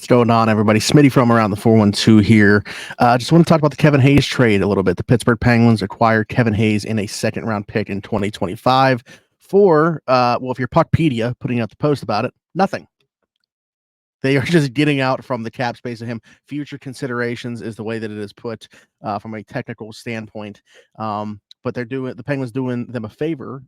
What's going on, everybody? Smitty from around the 412 here. Just want to talk about the Kevin Hayes trade a little bit. The Pittsburgh Penguins acquired Kevin Hayes in a second-round pick in 2025 for, if you're Puckpedia putting out the post about it, nothing. They are just getting out from the cap space of him. Future considerations is the way that it is put from a technical standpoint. But the Penguins doing them a favor,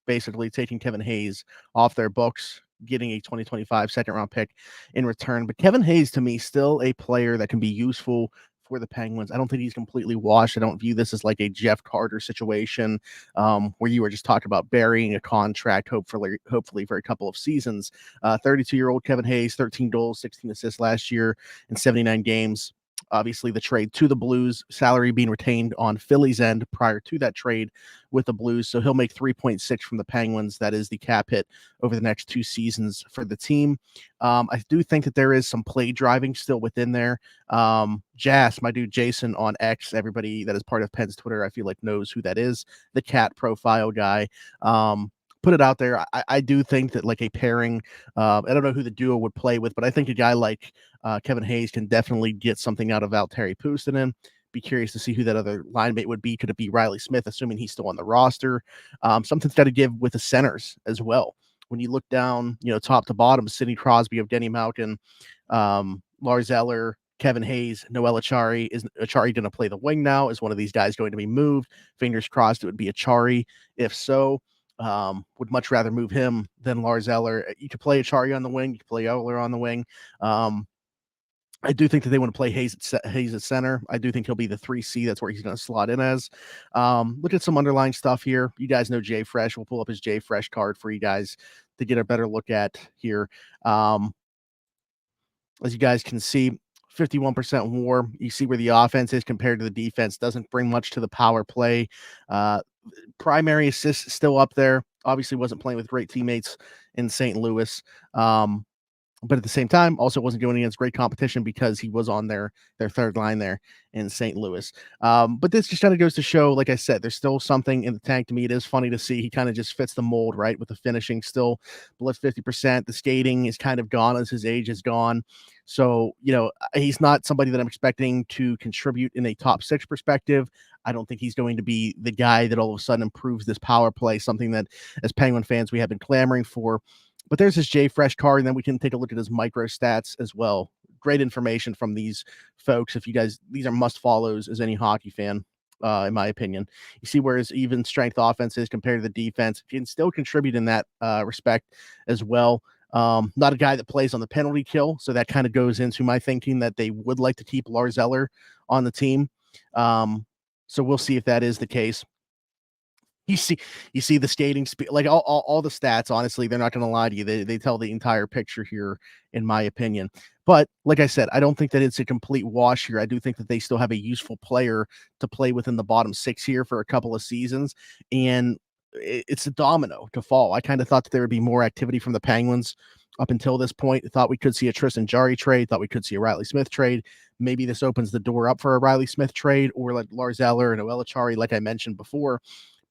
basically taking Kevin Hayes off their books, getting a 2025 second-round pick in return. But Kevin Hayes, to me, still a player that can be useful for the Penguins. I don't think he's completely washed. I don't view this as like a Jeff Carter situation where you were just talking about burying a contract, hopefully for a couple of seasons. 32-year-old Kevin Hayes, 13 goals, 16 assists last year in 79 games. Obviously, the trade to the Blues, salary being retained on Philly's end prior to that trade with the Blues. So he'll make 3.6 from the Penguins. That is the cap hit over the next 2 seasons for the team. I do think that there is some play driving still within there. Jas, my dude Jason on X, everybody that is part of Penn's Twitter, I feel like knows who that is, the cat profile guy. Put it out there. I do think that like a pairing, I don't know who the duo would play with, but I think a guy like Kevin Hayes can definitely get something out of Valtteri Puustinen. Be curious to see who that other line mate would be. Could it be Reilly Smith, assuming he's still on the roster? Something's got to give with the centers as well. When you look down, top to bottom, Sidney Crosby, Evgeny Malkin, Lars Eller, Kevin Hayes, Noel Acciari. Is Acciari going to play the wing now? Is one of these guys going to be moved? Fingers crossed it would be Acciari. If so, would much rather move him than Lars Eller. You could play Acciari on the wing. You could play Eller on the wing. I do think that they want to play Hayes at center. I do think he'll be the 3C. That's where he's going to slot in as. Look at some underlying stuff here. You guys know Jay Fresh. We'll pull up his Jay Fresh card for you guys to get a better look at here. As you guys can see, 51% WAR. You see where the offense is compared to the defense. Doesn't bring much to the power play. Primary assists still up there. Obviously wasn't playing with great teammates in St. Louis. But at the same time, also wasn't going against great competition because he was on their third line there in St. Louis. But this just kind of goes to show, like I said, there's still something in the tank. To me, it is funny to see he kind of just fits the mold, right? With the finishing still below 50%. The skating is kind of gone as his age is gone. So, he's not somebody that I'm expecting to contribute in a top 6 perspective. I don't think he's going to be the guy that all of a sudden improves this power play, something that as Penguin fans we have been clamoring for. But there's his Jay Fresh card, and then we can take a look at his micro stats as well. Great information from these folks. If you guys, these are must follows as any hockey fan, in my opinion. You see where his even strength offense is compared to the defense. He can still contribute in that respect as well. Not a guy that plays on the penalty kill, so that kind of goes into my thinking that they would like to keep Lars Eller on the team. So we'll see if that is the case. You see the skating speed, like all the stats, honestly, they're not going to lie to you. They tell the entire picture here, in my opinion. But like I said, I don't think that it's a complete wash here. I do think that they still have a useful player to play within the bottom 6 here for a couple of seasons. And it's a domino to fall. I kind of thought that there would be more activity from the Penguins up until this point. I thought we could see a Tristan Jarry trade. Thought we could see a Reilly Smith trade. Maybe this opens the door up for a Reilly Smith trade or like Lars Eller and Noel Acciari, like I mentioned before.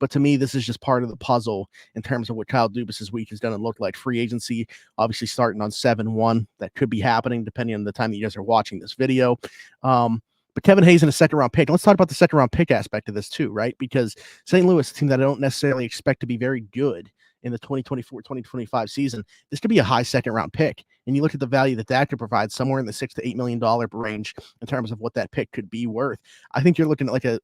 But to me, this is just part of the puzzle in terms of what Kyle Dubas' week is going to look like. Free agency, obviously starting on 7/1. That could be happening depending on the time that you guys are watching this video. But Kevin Hayes in a second-round pick. Let's talk about the second-round pick aspect of this too, right? Because St. Louis, a team that I don't necessarily expect to be very good in the 2024-2025 season, this could be a high second-round pick. And you look at the value that could provide, somewhere in the $6 to $8 million range in terms of what that pick could be worth. I think you're looking at like a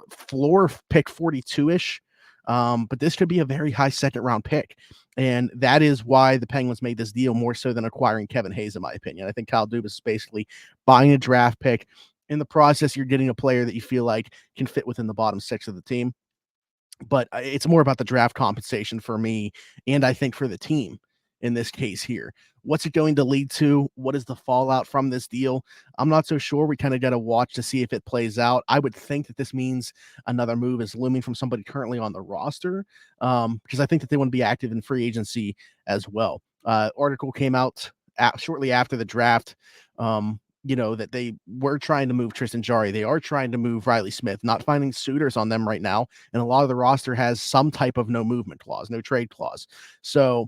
floor pick 42-ish. But this could be a very high second-round pick. And that is why the Penguins made this deal more so than acquiring Kevin Hayes, in my opinion. I think Kyle Dubas is basically buying a draft pick. In the process, you're getting a player that you feel like can fit within the bottom 6 of the team. But it's more about the draft compensation for me, and I think for the team in this case here. What's it going to lead to? What is the fallout from this deal? I'm not so sure. We kind of got to watch to see if it plays out. I would think that this means another move is looming from somebody currently on the roster, because I think that they want to be active in free agency as well. Article came out shortly after the draft, that they were trying to move Tristan Jarry. They are trying to move Reilly Smith, not finding suitors on them right now. And a lot of the roster has some type of no movement clause, no trade clause. So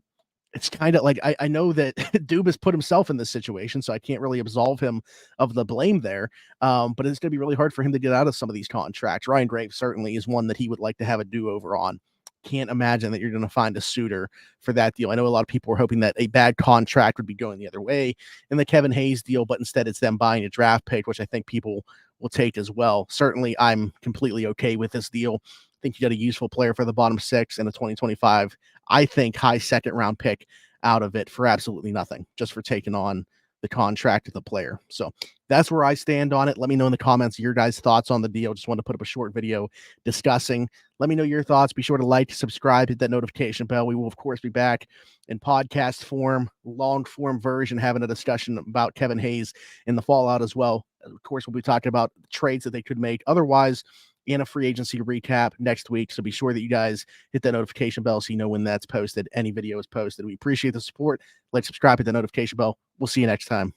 it's kind of like I know that Dubas put himself in this situation, so I can't really absolve him of the blame there. But it's going to be really hard for him to get out of some of these contracts. Ryan Graves certainly is one that he would like to have a do-over on. Can't imagine that you're going to find a suitor for that deal. I know a lot of people were hoping that a bad contract would be going the other way in the Kevin Hayes deal, but instead it's them buying a draft pick, which I think people will take as well. Certainly, I'm completely okay with this deal. I think you got a useful player for the bottom six in a 2025, I think, high second round pick out of it for absolutely nothing, just for taking on the contract of the player. So that's where I stand on it. Let me know in the comments your guys' thoughts on the deal. Just wanted to put up a short video discussing. Let me know your thoughts. Be sure to like, subscribe, hit that notification bell. We will, of course, be back in podcast form, long form version, having a discussion about Kevin Hayes in the fallout as well. Of course, we'll be talking about trades that they could make otherwise, and a free agency recap next week. So be sure that you guys hit that notification bell so you know when that's posted. Any video is posted. We appreciate the support. Like, subscribe, hit the notification bell. We'll see you next time.